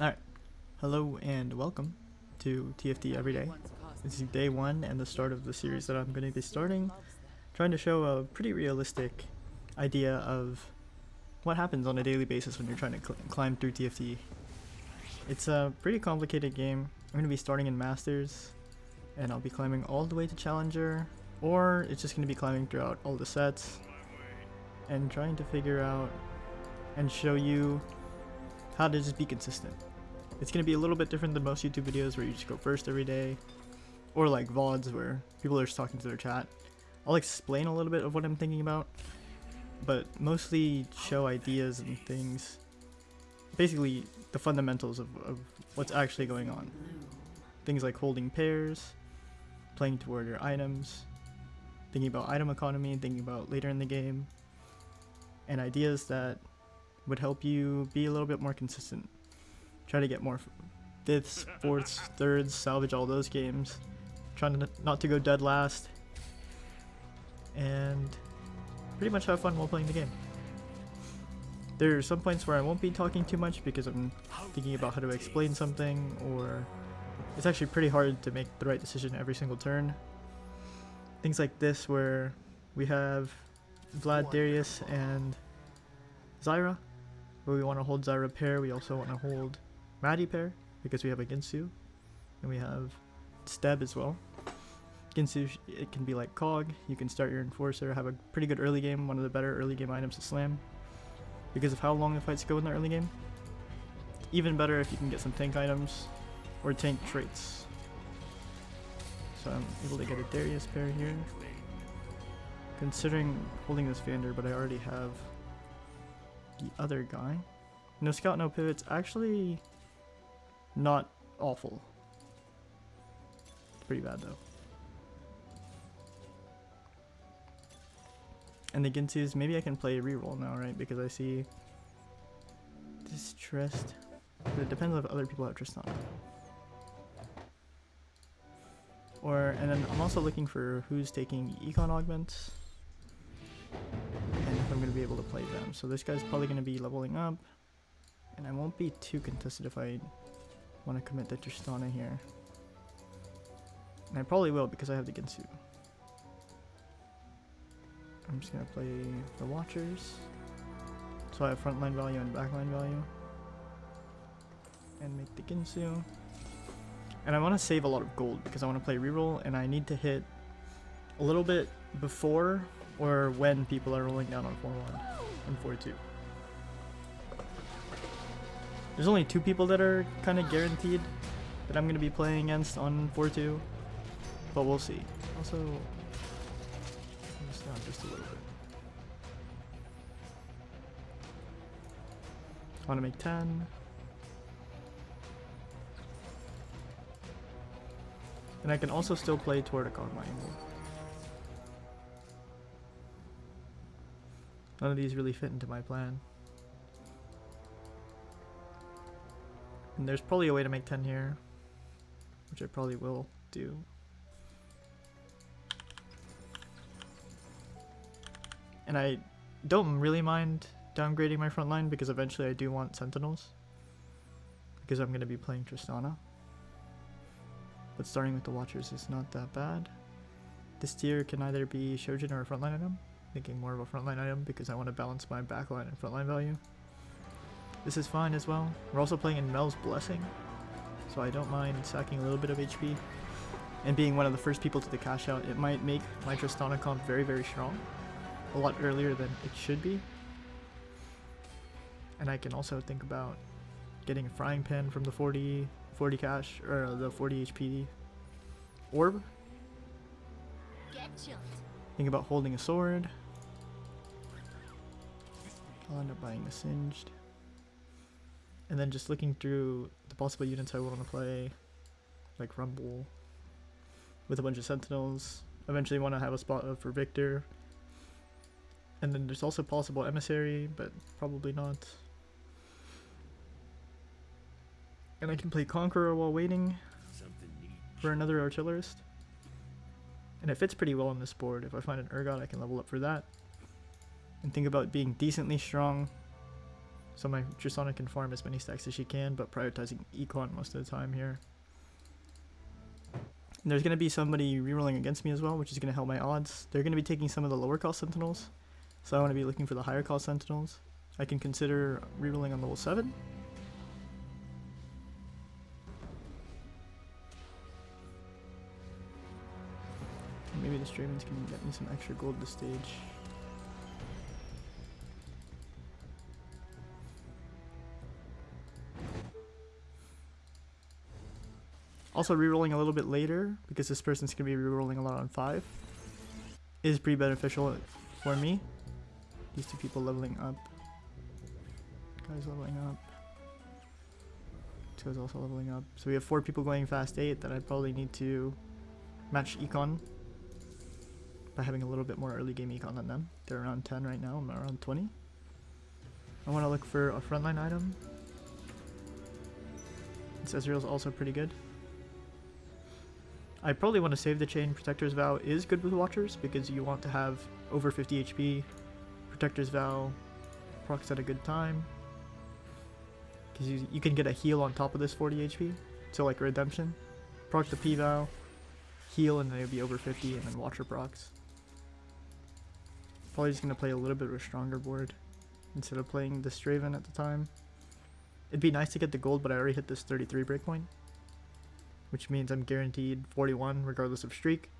Alright, hello and welcome to TFT Everyday. This is day 1 and the start of the series that I'm going to be starting, trying to show a pretty realistic idea of what happens on a daily basis when you're trying to climb through TFT. It's a pretty complicated game. I'm going to be starting in Masters, and I'll be climbing all the way to Challenger, or it's just going to be climbing throughout all the sets, and trying to figure out and show you how to just be consistent. It's going to be a little bit different than most YouTube videos where you just go first every day, or like VODs where people are just talking to their chat. I'll explain a little bit of what I'm thinking about, but mostly show ideas and things. Basically, the fundamentals of what's actually going on. Things like holding pairs, playing toward your items, thinking about item economy, thinking about later in the game, and ideas that would help you be a little bit more consistent. Try to get more 5ths, 4ths, 3rds, salvage all those games. Trying to not to go dead last. And pretty much have fun while playing the game. There are some points where I won't be talking too much because I'm thinking about how to explain something, or it's actually pretty hard to make the right decision every single turn. Things like this where we have Vlad, Darius, and Zyra, where we want to hold Zyra pair. We also want to hold Maddie pair because we have a Ginsu, and we have Steb as well. Ginsu, it can be like Cog. You can start your Enforcer, have a pretty good early game, one of the better early game items to slam because of how long the fights go in the early game. Even better if you can get some tank items or tank traits. So I'm able to get a Darius pair here. Considering holding this Vander, but I already have the other guy. No scout, no pivots. Actually, not awful. It's pretty bad though. And the Ginsus, maybe I can play reroll now, right? Because I see Distressed. But it depends if other people have Tristana. And then I'm also looking for who's taking Econ Augments, and if I'm going to be able to play them. So this guy's probably going to be leveling up, and I won't be too contested if I want to commit the Tristana here. And I probably will because I have the Ginsu. I'm just going to play the Watchers. So I have frontline value and backline value. And make the Ginsu. And I want to save a lot of gold because I want to play reroll, and I need to hit a little bit before or when people are rolling down on 4-1 and 4-2. There's only 2 people that are kind of guaranteed that I'm going to be playing against on 4-2, but we'll see. Also, just down just a little bit. I want to make 10. And I can also still play toward a Kog'Maw angle. None of these really fit into my plan. And there's probably a way to make 10 here, which I probably will do. And I don't really mind downgrading my front line because eventually I do want Sentinels, because I'm going to be playing Tristana. But starting with the Watchers is not that bad. This tier can either be Shojin or a frontline item. Thinking more of a frontline item because I want to balance my backline and frontline value. This is fine as well. We're also playing in Mel's Blessing, so I don't mind sacking a little bit of HP. And being one of the first people to the cash out, it might make my Tristana comp very, very strong. A lot earlier than it should be. And I can also think about getting a Frying Pan from the 40 cash, or the 40 HP orb. Think about holding a sword. I'll end up buying the Singed. And then just looking through the possible units I want to play, like Rumble, with a bunch of Sentinels. Eventually want to have a spot up for Victor. And then there's also possible Emissary, but probably not. And I can play Conqueror while waiting for another Artillerist. And it fits pretty well on this board. If I find an Urgot, I can level up for that. And think about being decently strong So my Tristana can farm as many stacks as she can, but prioritizing econ most of the time here. And there's going to be somebody rerolling against me as well, which is going to help my odds. They're going to be taking some of the lower cost sentinels, so I want to be looking for the higher cost sentinels. I can consider rerolling on level 7. Maybe the Stravens can get me some extra gold this stage. Also, rerolling a little bit later, because this person's going to be rerolling a lot on 5, is pretty beneficial for me. These two people leveling up. Guy's leveling up. This guy's also leveling up. So we have 4 people going fast 8 that I probably need to match econ by having a little bit more early game econ than them. They're around 10 right now, I'm around 20. I want to look for a frontline item. This Ezreal's also pretty good. I probably want to save the chain. Protector's Vow is good with Watchers because you want to have over 50 HP. Protector's Vow procs at a good time. Because you can get a heal on top of this 40 HP. So like Redemption. Proc the P-Vow, heal, and then it'll be over 50, and then Watcher procs. Probably just going to play a little bit of a stronger board instead of playing the Straven at the time. It'd be nice to get the gold, but I already hit this 33 breakpoint, which means I'm guaranteed 41 regardless of streak.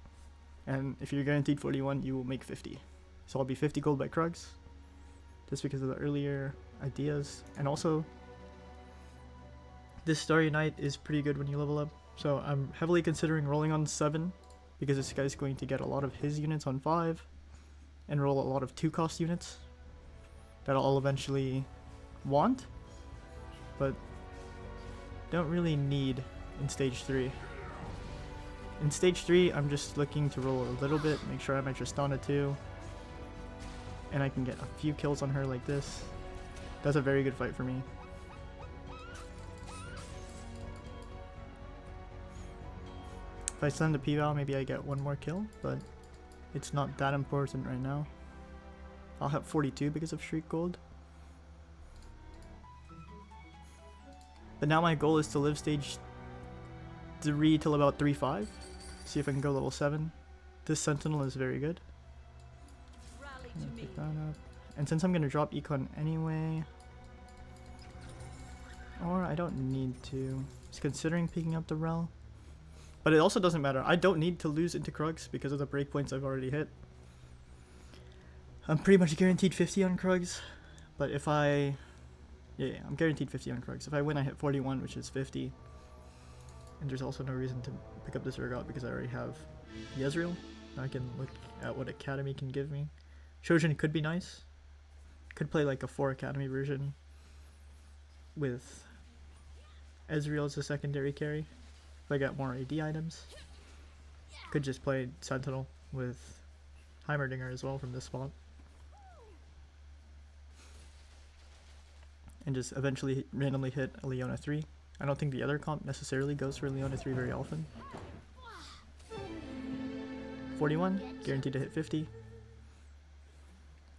And if you're guaranteed 41, you will make 50. So I'll be 50 gold by Krugs, just because of the earlier ideas. And also, this Starry Night is pretty good when you level up. So I'm heavily considering rolling on 7, because this guy's going to get a lot of his units on 5, and roll a lot of 2-cost units that I'll eventually want, but don't really need in stage 3. In stage 3, I'm just looking to roll a little bit, make sure I have my Tristana too, and I can get a few kills on her like this. That's a very good fight for me. If I send the P-Val, maybe I get one more kill, but it's not that important right now. I'll have 42 because of Shriek Gold. But now my goal is to live stage 3 till about 3-5. See if I can go level 7. This Sentinel is very good. Pick that up. And since I'm going to drop Econ anyway, or I don't need to. I was considering picking up the Rel. But it also doesn't matter. I don't need to lose into Krugs because of the breakpoints I've already hit. I'm pretty much guaranteed 50 on Krugs. But if I... Yeah, I'm guaranteed 50 on Krugs. If I win, I hit 41, which is 50. And there's also no reason to pick up this Urgot because I already have the Ezreal. Now I can look at what Academy can give me. Shojin could be nice. Could play like a 4 Academy version with Ezreal as a secondary carry. If I got more AD items. Could just play Sentinel with Heimerdinger as well from this spot. And just eventually randomly hit a Leona 3. I don't think the other comp necessarily goes for Leona 3 very often. 41, guaranteed to hit 50.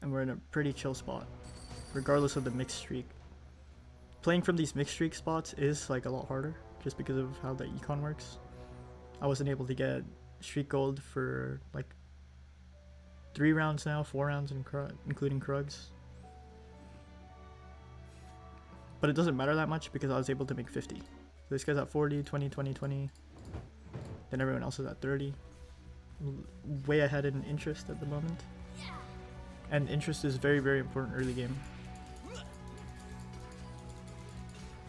And we're in a pretty chill spot, regardless of the mixed streak. Playing from these mixed streak spots is like a lot harder, just because of how the econ works. I wasn't able to get streak gold for like 3 rounds now, 4 rounds including Krugs. But it doesn't matter that much because I was able to make 50. So this guy's at 40, 20, 20, 20. Then everyone else is at 30. Way ahead in interest at the moment. And interest is very, very important early game.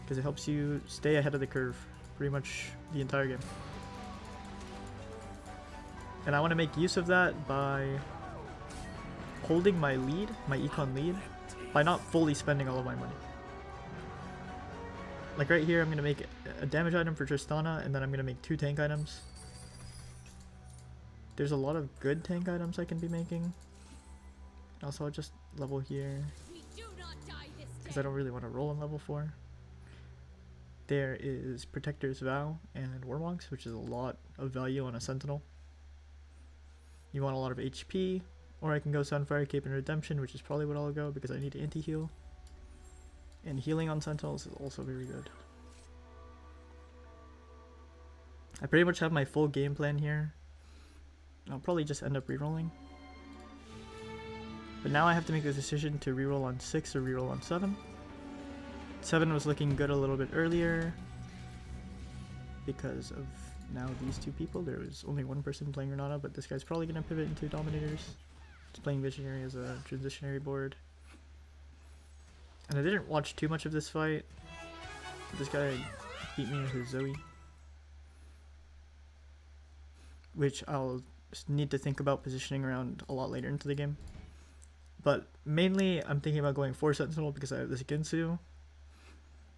Because it helps you stay ahead of the curve pretty much the entire game. And I want to make use of that by holding my lead, my econ lead, by not fully spending all of my money. Like right here, I'm going to make a damage item for Tristana, and then I'm going to make 2 tank items. There's a lot of good tank items I can be making. Also, I'll just level here, because I don't really want to roll on level 4. There is Protector's Vow and Warmogs, which is a lot of value on a Sentinel. You want a lot of HP, or I can go Sunfire, Cape, and Redemption, which is probably what I'll go, because I need anti-heal. And healing on sentinels is also very good. I pretty much have my full game plan here. I'll probably just end up rerolling. But now I have to make the decision to reroll on 6 or reroll on 7. 7 was looking good a little bit earlier because of now these two people. There was only one person playing Renata, but this guy's probably going to pivot into Dominators. He's playing Visionary as a transitionary board. And I didn't watch too much of this fight. This guy beat me with his Zoe, which I'll need to think about positioning around a lot later into the game. But mainly I'm thinking about going 4 Sentinel because I have this Ginsu.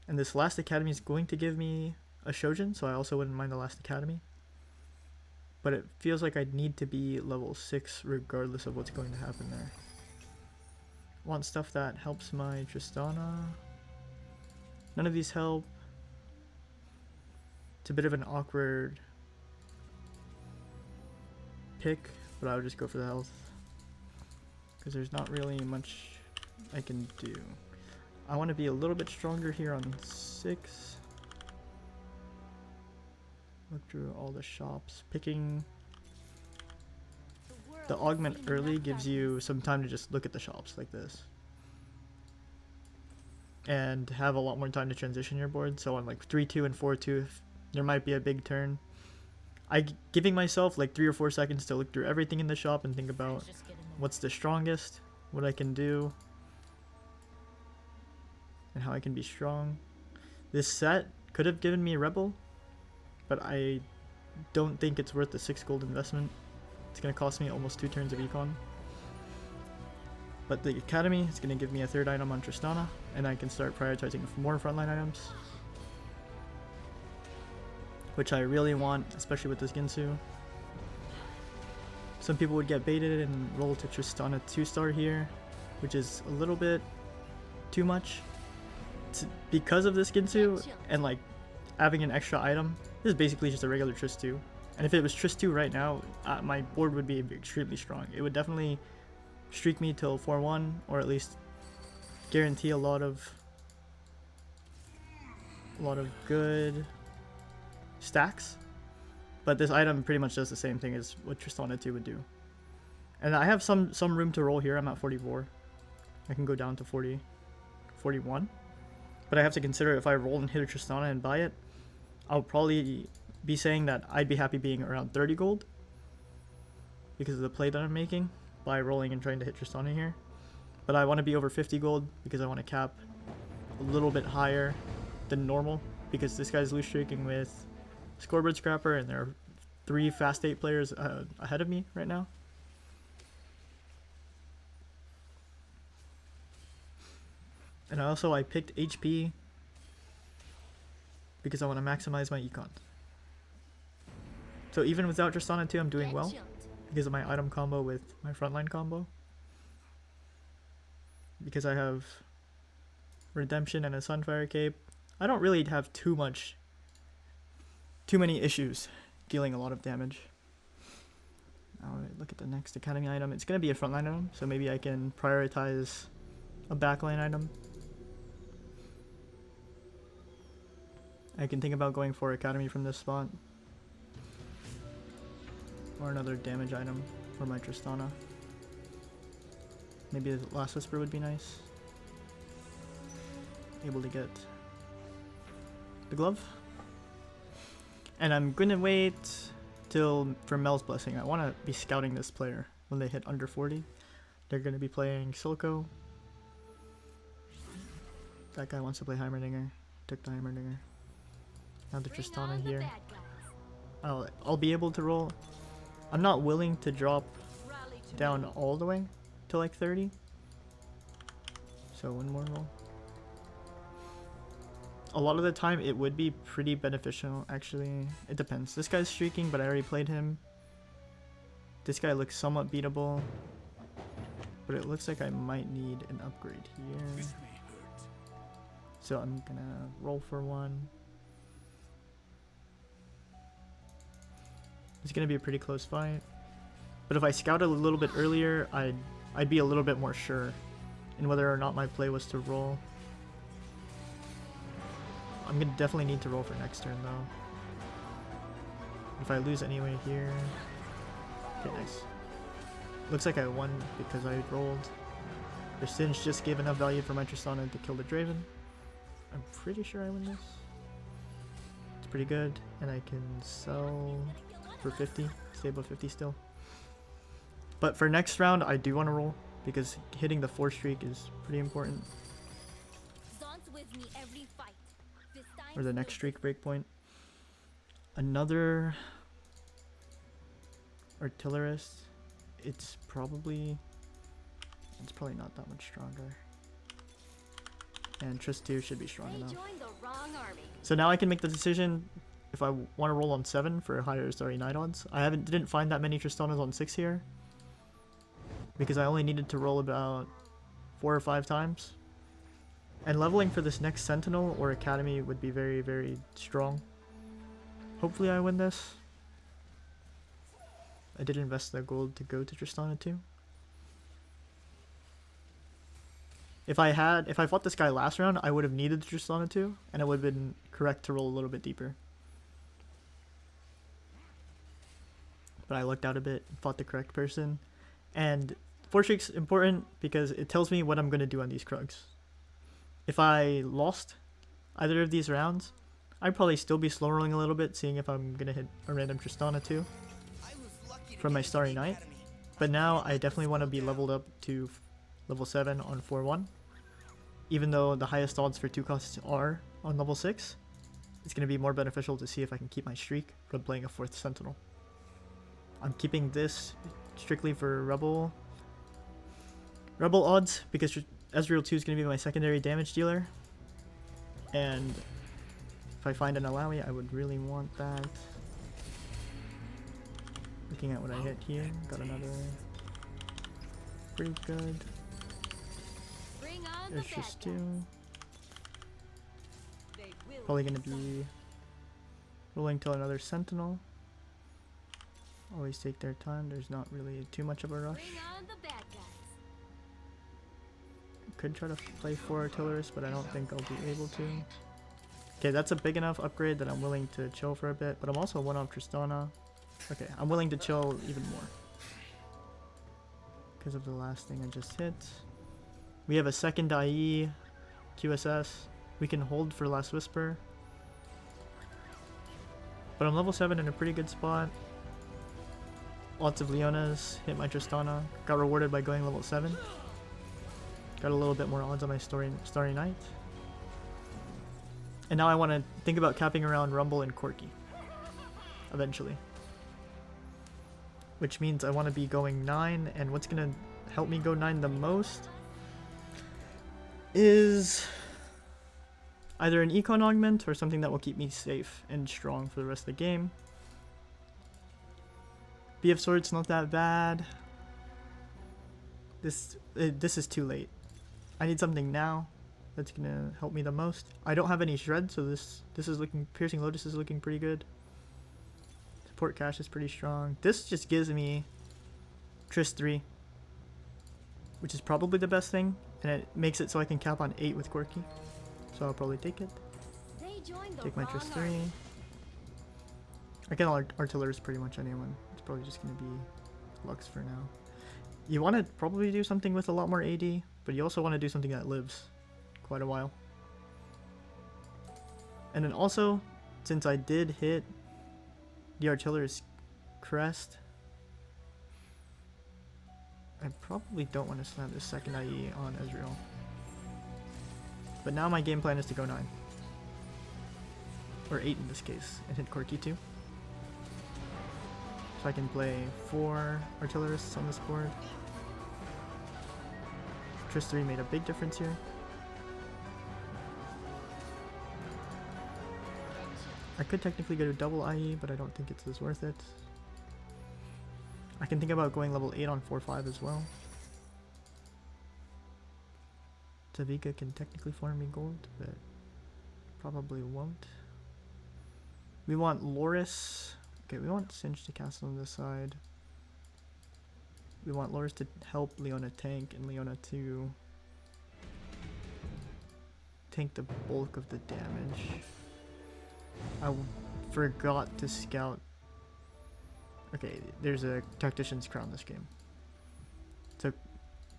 And this last academy is going to give me a Shojin, so I also wouldn't mind the last academy. But it feels like I need to be level 6 regardless of what's going to happen there. Want stuff that helps my Tristana. None of these help. It's a bit of an awkward pick, but I would just go for the health because there's not really much I can do. I want to be a little bit stronger here on 6. Look through all the shops. Picking the augment early gives you some time to just look at the shops like this. And have a lot more time to transition your board. So on like 3-2 and 4-2, there might be a big turn. Giving myself like 3 or 4 seconds to look through everything in the shop and think about what's the strongest, what I can do, and how I can be strong. This set could have given me Rebel, but I don't think it's worth the 6 gold investment. It's going to cost me almost 2 turns of econ. But the academy is going to give me a 3rd item on Tristana, and I can start prioritizing more frontline items, which I really want, especially with this Ginsu. Some people would get baited and roll to Tristana 2-star here, which is a little bit too much. Because of this Ginsu and like having an extra item, this is basically just a regular Trist 2. And if it was Trist 2 right now, my board would be extremely strong. It would definitely streak me till 4-1, or at least guarantee a lot of good stacks. But this item pretty much does the same thing as what Tristana 2 would do. And I have some room to roll here. I'm at 44. I can go down to 40, 41. But I have to consider if I roll and hit a Tristana and buy it, I'll probably be saying that I'd be happy being around 30 gold because of the play that I'm making by rolling and trying to hit Tristana here. But I want to be over 50 gold because I want to cap a little bit higher than normal because this guy's loose streaking with Scoreboard Scrapper and there are 3 fast 8 players ahead of me right now. And I picked HP because I want to maximize my econ. So even without Tristana 2, I'm doing well because of my item combo with my frontline combo. Because I have Redemption and a Sunfire Cape, I don't really have too many issues dealing a lot of damage. Alright, look at the next academy item. It's going to be a frontline item, so maybe I can prioritize a backline item. I can think about going for academy from this spot. Or another damage item for my Tristana. Maybe the Last Whisper would be nice. Able to get the glove. And I'm gonna wait for Mel's Blessing. I want to be scouting this player when they hit under 40. They're gonna be playing Silco. That guy wants to play Heimerdinger. Took the Heimerdinger. Now the Tristana here. I'll be able to roll. I'm not willing to drop down all the way to like 30. So one more roll. A lot of the time it would be pretty beneficial, actually. It depends. This guy's streaking, but I already played him. This guy looks somewhat beatable. But it looks like I might need an upgrade here. So I'm gonna roll for one. It's gonna be a pretty close fight. But if I scouted a little bit earlier, I'd be a little bit more sure in whether or not my play was to roll. I'm gonna definitely need to roll for next turn though. If I lose anyway here. Okay, nice. Looks like I won because I rolled. The Singe just gave enough value for my Tristana to kill the Draven. I'm pretty sure I win this. It's pretty good, and I can sell for 50, stay above 50 still. But for next round, I do want to roll because hitting the 4 streak is pretty important. Or the next streak breakpoint. Another artillerist. It's probably not that much stronger. And Trist 2 should be strong enough. So now I can make the decision if I want to roll on 7 for higher Starry Night odds. I didn't find that many Tristanas on 6 here, because I only needed to roll about 4 or 5 times. And leveling for this next Sentinel or Academy would be very, very strong. Hopefully I win this. I did invest the gold to go to Tristana 2. If I fought this guy last round, I would have needed Tristana 2, and it would have been correct to roll a little bit deeper. But I lucked out a bit, fought the correct person. And 4 streak's important because it tells me what I'm going to do on these Krugs. If I lost either of these rounds, I'd probably still be slow rolling a little bit, seeing if I'm going to hit a random Tristana 2 from my Starry Night. But now I definitely want to be leveled up to level 7 on 4-1. Even though the highest odds for 2 costs are on level 6, it's going to be more beneficial to see if I can keep my streak from playing a 4th Sentinel. I'm keeping this strictly for Rebel odds because Ezreal 2 is going to be my secondary damage dealer. And if I find an Alawi, I would really want that. Looking at what I hit here, got another pretty good. There's just 2. Probably going to be rolling till another Sentinel. Always take their time, there's not really too much of a rush. Could try to play 4 artillerists, but I don't think I'll be able to. Okay, that's a big enough upgrade that I'm willing to chill for a bit, but I'm also 1 off Tristana. Okay, I'm willing to chill even more because of the last thing I just hit. We have a second IE, QSS. We can hold for Last Whisper. But I'm level 7 in a pretty good spot. Lots of Leonas, hit my Tristana. Got rewarded by going level 7. Got a little bit more odds on my Starry Night. And now I want to think about capping around Rumble and Corki. Eventually. Which means I want to be going 9, and what's going to help me go 9 the most is either an econ augment or something that will keep me safe and strong for the rest of the game. BF Sword's not that bad. This is too late. I need something now that's gonna help me the most. I don't have any shred, so this is looking, Piercing Lotus is looking pretty good. Support Cash is pretty strong. This just gives me Trist 3, which is probably the best thing, and it makes it so I can cap on 8 with Corki. So I'll probably take it. Take my Trist 3. I can artillerist pretty much anyone. It's probably just gonna be Lux for now. You want to probably do something with a lot more AD, but you also want to do something that lives quite a while. And then also, since I did hit the artillerist crest, I probably don't want to slam this second IE on Ezreal. But now my game plan is to go 9. Or 8 in this case, and hit Corki 2. So I can play 4 artillerists on this board. Trist 3 made a big difference here. I could technically go to double IE, but I don't think it's as worth it. I can think about going level 8 on 4-5 as well. Tavika can technically farm me gold, but probably won't. We want Loris. Okay, we want Singe to cast on this side. We want Loris to help Leona tank and Leona to tank the bulk of the damage. I forgot to scout. Okay, there's a Tactician's Crown this game. So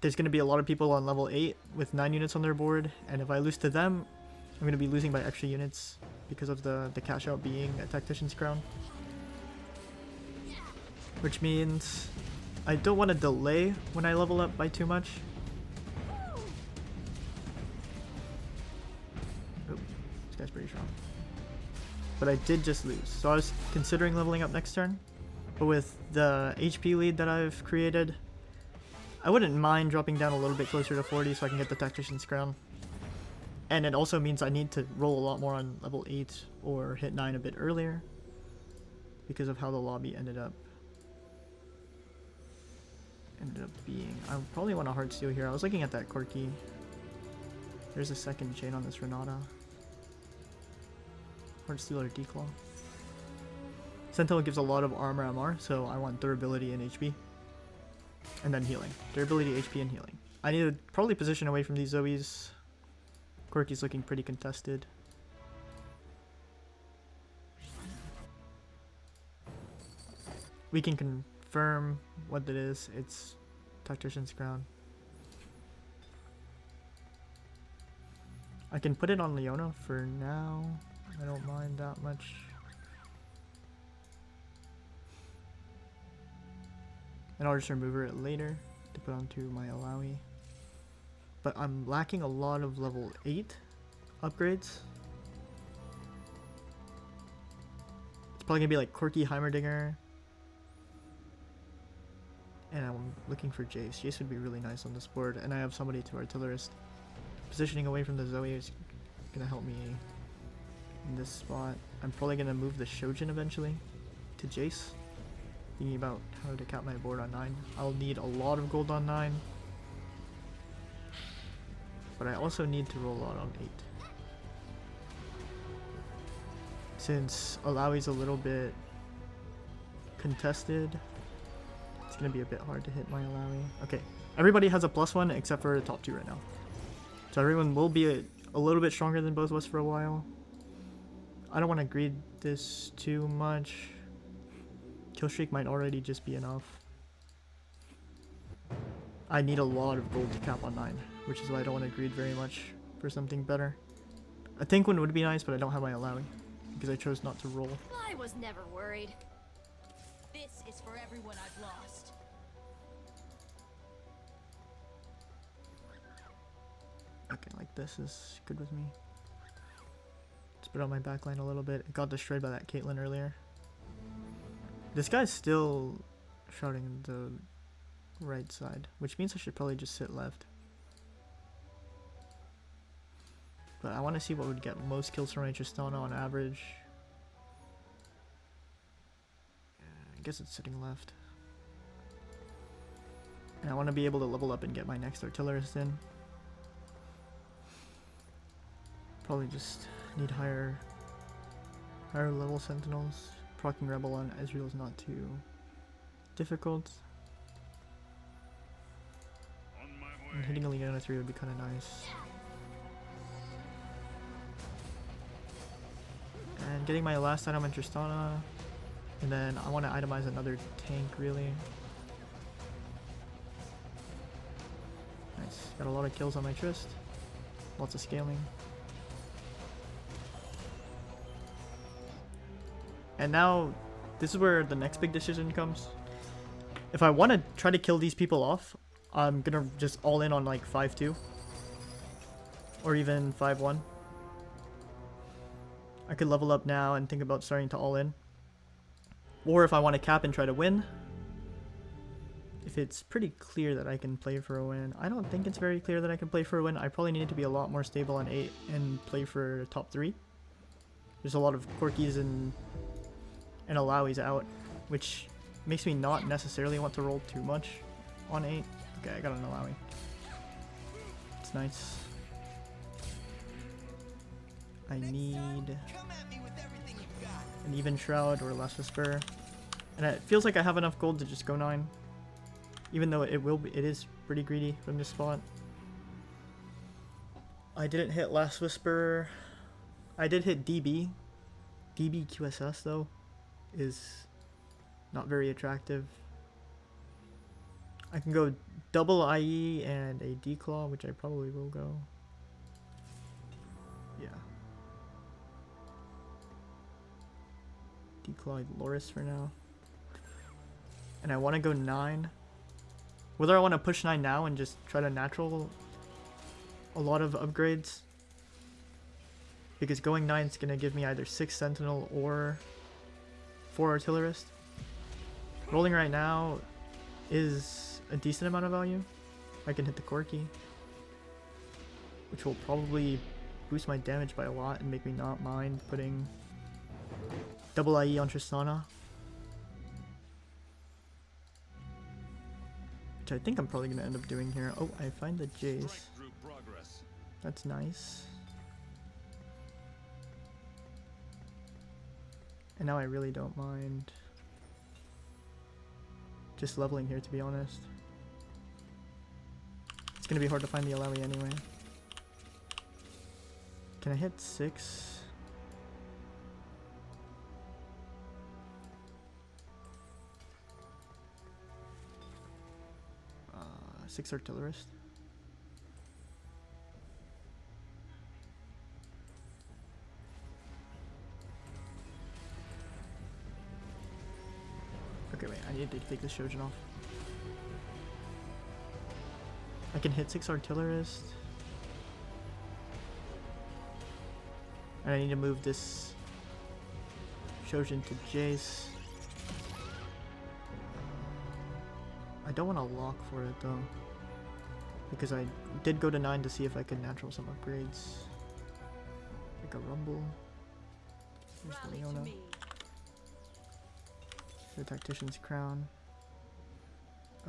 there's going to be a lot of people on level 8 with 9 units on their board, and if I lose to them, I'm going to be losing by extra units because of the cash out being a Tactician's Crown. Which means I don't want to delay when I level up by too much. Oh, this guy's pretty strong. But I did just lose, so I was considering leveling up next turn. But with the HP lead that I've created, I wouldn't mind dropping down a little bit closer to 40 so I can get the Tactician's Crown. And it also means I need to roll a lot more on level 8 or hit 9 a bit earlier because of how the lobby ended up being. I probably want a hard steal here. I was looking at that Corki. There's a second chain on this Renata. Hard steal or declaw. Sentinel gives a lot of armor MR, so I want durability and HP. And then healing. Durability, HP, and healing. I need to probably position away from these Zoes. Corki's looking pretty contested. We can confirm what it is. It's Tactician's Crown. I can put it on Leona for now. I don't mind that much. And I'll just remove her later to put onto my Alawi. But I'm lacking a lot of level 8 upgrades. It's probably gonna be like Corki Heimerdinger. And I'm looking for Jace. Jace would be really nice on this board. And I have somebody to Artillerist. Positioning away from the Zoe is gonna help me in this spot. I'm probably gonna move the Shojin eventually to Jace. Thinking about how to cap my board on 9. I'll need a lot of gold on 9. But I also need to roll a lot on 8. Since Alawi's a little bit contested, it's going to be a bit hard to hit my Alawi. Okay, everybody has a +1 except for the top 2 right now. So everyone will be a little bit stronger than both of us for a while. I don't want to greed this too much. Killstreak might already just be enough. I need a lot of gold to cap on 9, which is why I don't want to greed very much for something better. A tank one would be nice, but I don't have my Alawi because I chose not to roll. I was never worried. This is for everyone I've lost. Okay, like this is good with me. Spread out my backline a little bit. It got destroyed by that Caitlyn earlier. This guy's still shouting the right side, which means I should probably just sit left. But I want to see what would get most kills from my Tristana on average. I guess it's sitting left. And I want to be able to level up and get my next Artillerist in. Probably just need higher level Sentinels. Procking Rebel on Ezreal is not too difficult. And hitting a Leona 3 would be kind of nice. And getting my last item on Tristana. And then I want to itemize another tank, really. Nice. Got a lot of kills on my Trist. Lots of scaling. And now, this is where the next big decision comes. If I want to try to kill these people off, I'm gonna just all in on like 5-2. Or even 5-1. I could level up now and think about starting to all in. Or if I want to cap and try to win. If it's pretty clear that I can play for a win. I don't think it's very clear that I can play for a win. I probably need to be a lot more stable on 8 and play for top 3. There's a lot of Corkis and Alawi's out, which makes me not necessarily want to roll too much on 8. Okay, I got an Alawi. It's nice. I need an even Shroud or Last Whisper. And it feels like I have enough gold to just go 9. Even though it is pretty greedy from this spot. I didn't hit Last Whisper. I did hit DB. DB QSS though is not very attractive. I can go double IE and a D-Claw, which I probably will go. Yeah. D-Claw Loris for now. And I want to go 9. Whether I want to push 9 now and just try to natural a lot of upgrades. Because going 9 is going to give me either 6 Sentinel or 4 Artillerist. Rolling right now is a decent amount of value. I can hit the Corky, which will probably boost my damage by a lot and make me not mind putting double IE on Tristana. Which I think I'm probably going to end up doing here. Oh, I find the Jace. That's nice. And now I really don't mind just leveling here, to be honest. It's going to be hard to find the Alawi anyway. Can I hit 6? Six Artillerist. Okay, wait, I need to take this Shojin off. I can hit 6 Artillerist. And I need to move this Shojin to Jace. I don't want to lock for it though, because I did go to 9 to see if I could natural some upgrades. Like a Rumble. Here's the Leona. The Tactician's Crown.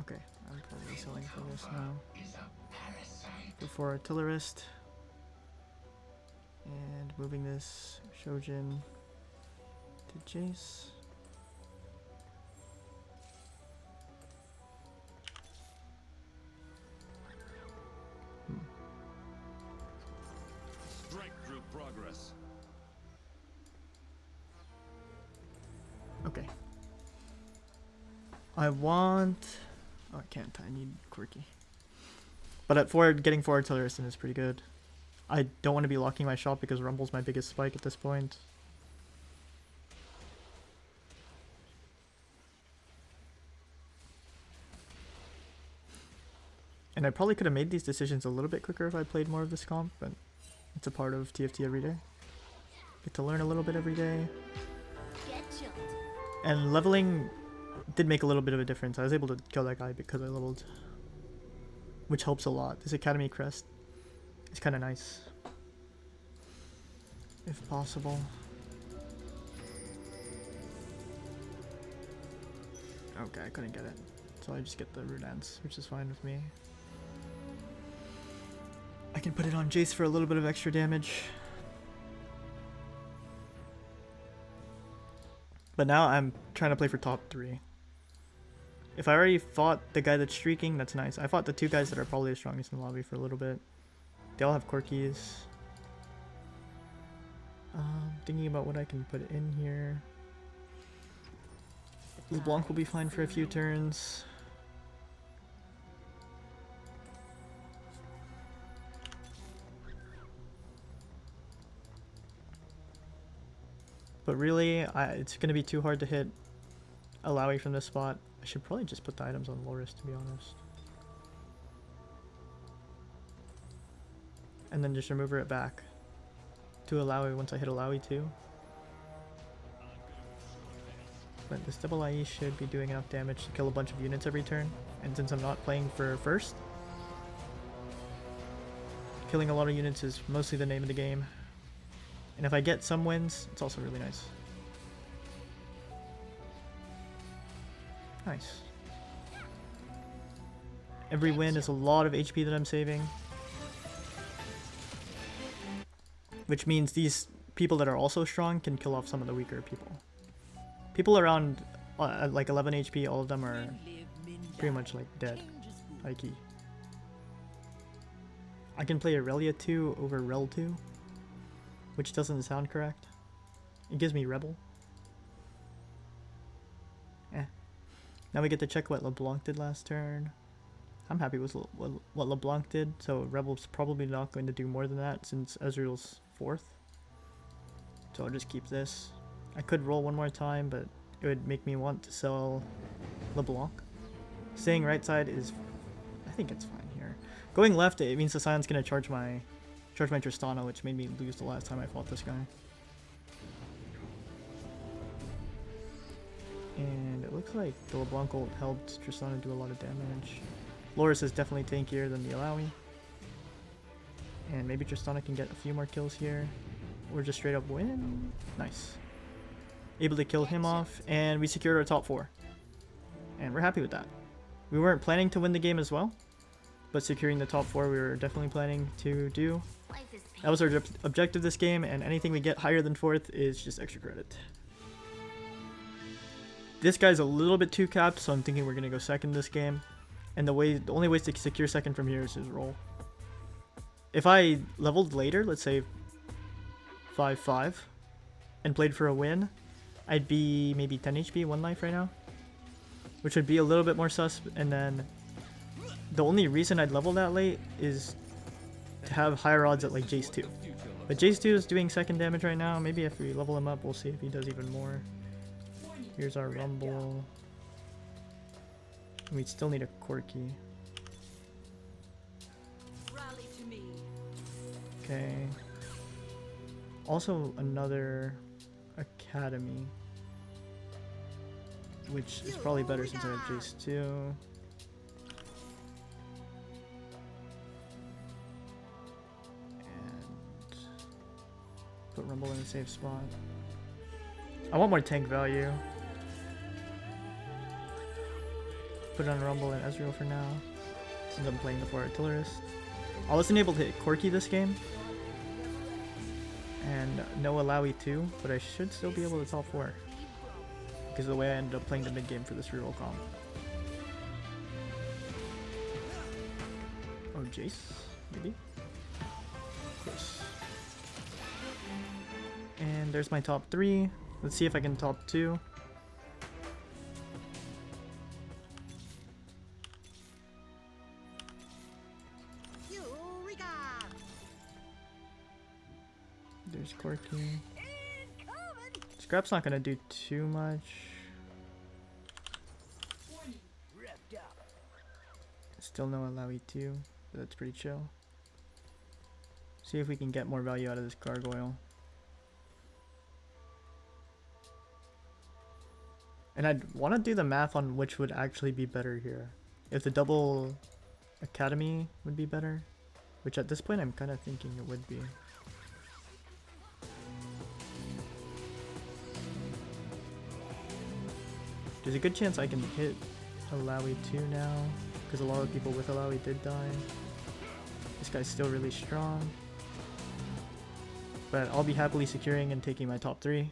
Okay, I'm probably selling for this now. Go for Artillerist. And moving this Shojin to Jace. Progress. Okay. I want... Oh, I can't. I need Quirky. But at 4, getting 4 Artillerist is pretty good. I don't want to be locking my shop because Rumble's my biggest spike at this point. And I probably could have made these decisions a little bit quicker if I played more of this comp, but it's a part of TFT Everyday. Get to learn a little bit every day. And leveling did make a little bit of a difference. I was able to kill that guy because I leveled, which helps a lot. This Academy Crest is kind of nice, if possible. Okay, I couldn't get it, so I just get the Rudance, which is fine with me. I can put it on Jace for a little bit of extra damage. But now I'm trying to play for top 3. If I already fought the guy that's streaking, that's nice. I fought the 2 guys that are probably the strongest in the lobby for a little bit. They all have Corkies. Thinking about what I can put in here. LeBlanc will be fine for a few turns. But really, it's going to be too hard to hit Alawi from this spot. I should probably just put the items on Loris, to be honest. And then just remove it back to Alawi once I hit Alawi too. But this double IE should be doing enough damage to kill a bunch of units every turn. And since I'm not playing for first, killing a lot of units is mostly the name of the game. And if I get some wins, it's also really nice. Nice. Every win is a lot of HP that I'm saving. Which means these people that are also strong can kill off some of the weaker people. People around like 11 HP, all of them are pretty much like dead. High key. I can play Aurelia 2 over Rel 2, which doesn't sound correct. It gives me Rebel. Now we get to check what LeBlanc did last turn. I'm happy with what LeBlanc did, so Rebel's probably not going to do more than that since Ezreal's 4th. So I'll just keep this. I could roll one more time, but it would make me want to sell LeBlanc. Staying right side is... I think it's fine here. Going left, it means the Scion's going to charge my Tristana, which made me lose the last time I fought this guy. And it looks like the LeBlanc ult helped Tristana do a lot of damage. Loris is definitely tankier than the Alawi. And maybe Tristana can get a few more kills here. Or just straight up win. Nice. Able to kill him off, and we secured our top 4. And we're happy with that. We weren't planning to win the game as well, but securing the top 4 we were definitely planning to do. That was our objective this game, and anything we get higher than 4th is just extra credit. This guy's a little bit too capped, so I'm thinking we're going to go 2nd this game. And the only way to secure 2nd from here is his roll. If I leveled later, let's say 5-5, and played for a win, I'd be maybe 10 HP, 1 life right now. Which would be a little bit more sus, and then the only reason I'd level that late is to have higher odds at like Jace 2. But Jace 2 is doing 2nd damage right now. Maybe if we level him up, we'll see if he does even more. Here's our Rumble. We still need a Corki. Okay. Also another Academy, which is probably better since I have Jace 2. And put Rumble in a safe spot. I want more tank value. Put on Rumble and Ezreal for now, since I'm playing the 4 Artillerist. I wasn't able to hit Corki this game, and no Alawi 2, but I should still be able to top 4 because of the way I ended up playing the mid game for this reroll comp. Oh, Jace, maybe? Close. And there's my top 3. Let's see if I can top 2. There's Corki. Scrap's not gonna do too much. Still no Alawi 2, but that's pretty chill. See if we can get more value out of this gargoyle. And I'd want to do the math on which would actually be better here. If the double Academy would be better, which at this point I'm kind of thinking it would be. There's a good chance I can hit Alawi 2 now, because a lot of people with Alawi did die. This guy's still really strong. But I'll be happily securing and taking my top 3.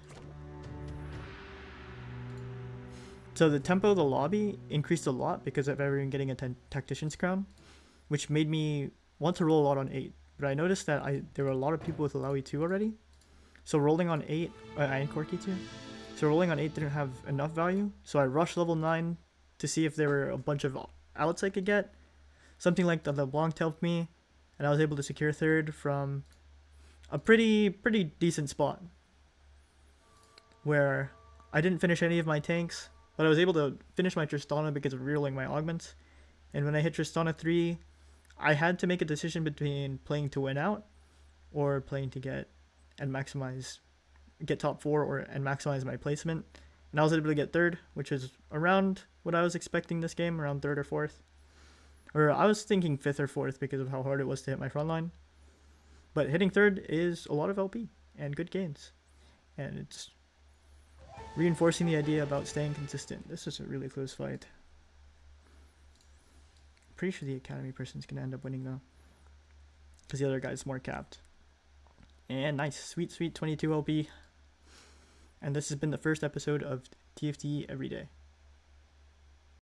So the tempo of the lobby increased a lot because of everyone getting a Tactician's Crown, which made me want to roll a lot on 8. But I noticed that there were a lot of people with Alawi 2 already. So rolling on 8, and Corki 2. So rolling on 8 didn't have enough value, so I rushed level 9 to see if there were a bunch of outs I could get. Something like the LeBlanc helped me, and I was able to secure 3rd from a pretty decent spot. Where I didn't finish any of my tanks, but I was able to finish my Tristana because of rerolling my augments. And when I hit Tristana 3, I had to make a decision between playing to win out, or playing to get top 4 and maximize my placement. And I was able to get 3rd, which is around what I was expecting this game, around 3rd or 4th. Or I was thinking 5th or 4th because of how hard it was to hit my front line. But hitting 3rd is a lot of LP and good gains. And it's reinforcing the idea about staying consistent. This is a really close fight. Pretty sure the Academy person's going to end up winning though, because the other guy's more capped. And nice, sweet 22 LP. And this has been the first episode of TFT Everyday.